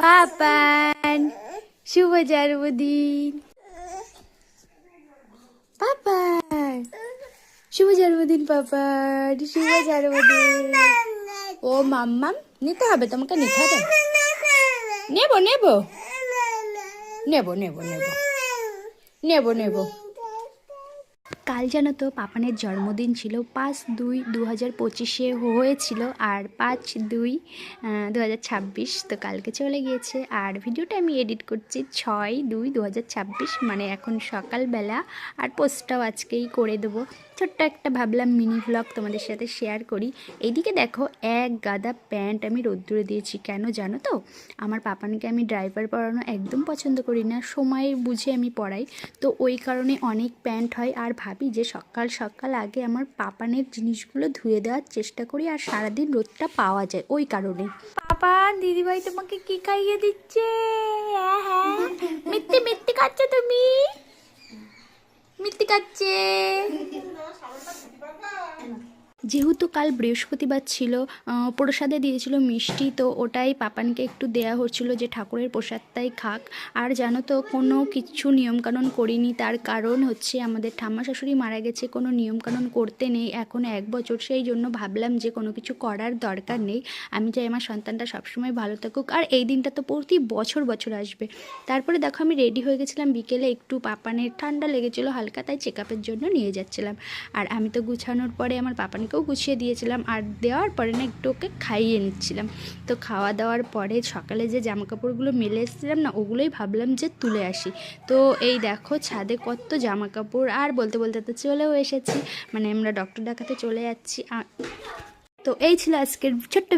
পাপান শুভ জন্মদিন। পাপান শুভ জন্মদিন, পাপান শুভ জন্মদিন। ও মাম্মাম নিতে হবে, তোমাকে নিতে হবে। নেব নেব নেব নেব নেব নেব নেব। কাল জানো তো পাপানের জন্মদিন ছিল, 5/2/2025 হয়েছিল, আর 5/2/2026 তো কালকে চলে গিয়েছে। আর ভিডিওটা আমি এডিট করছি 6/2/2026, মানে এখন সকালবেলা। আর পোস্টটাও আজকেই করে দেবো। ছোট্ট একটা ভাবলাম মিনি ভ্লগ তোমাদের সাথে শেয়ার করি। এইদিকে দেখো এক গাদা প্যান্ট আমি রোদ্দুরে দিয়েছি। কেন জানো তো? আমার পাপানকে আমি ড্রাইভার পরানো একদম পছন্দ করি না, সময় বুঝে আমি পরাই। তো ওই কারণে অনেক প্যান্ট হয়, আর ভাবি যে সকাল সকাল আগে আমার পাপানের জিনিসগুলো ধুয়ে দেওয়ার চেষ্টা করি, আর সারাদিন রোদটা পাওয়া যায় ওই কারণে। পাপান দিদিভাই তোমাকে কি খাইয়ে দিচ্ছে? হ্যাঁ, মিথ্যে মিথ্যে খাচ্ছ তুমি? মিথ্যে খাচ্ছে। যেহেতু কাল বৃহস্পতিবার ছিল, প্রসাদে দিয়েছিল মিষ্টি, তো ওটাই পাপানকে একটু দেয়া হচ্ছিল যে ঠাকুরের প্রসাদটাই খাক। আর জানো তো কোনো কিছু নিয়মকানুন করিনি, তার কারণ হচ্ছে আমাদের ঠাম্মা শাশুড়ি মারা গেছে, কোনো নিয়মকানুন করতে নেই এখন 1 বছর। সেই জন্য ভাবলাম যে কোনো কিছু করার দরকার নেই। আমি চাই আমার সন্তানটা সবসময় ভালো থাকুক, আর এই দিনটা তো প্রতি বছর বছর আসবে। তারপরে দেখো আমি রেডি হয়ে গেছিলাম, বিকেলে একটু পাপানের ঠান্ডা লেগেছিলো হালকা, তাই চেক আপের জন্য নিয়ে যাচ্ছিলাম। আর আমি তো গুছানোর পরে আমার পাপানকেও গুছিয়ে দিয়েছিলাম, আর দেওয়ার পরে না একটু ওকে খাইয়ে নিচ্ছিলাম। তো খাওয়া দাওয়ার পরে সকালে যে জামা কাপড়গুলো মেলে এসেছিলাম না, ওগুলোই ভাবলাম যে তুলে আসি। তো এই দেখো ছাদে কত জামা কাপড়, আর বলতে বলতে তো চলেও এসেছি, মানে আমরা ডক্টর দেখাতে চলে যাচ্ছি। তো এই ছিল আজকের ছোট্ট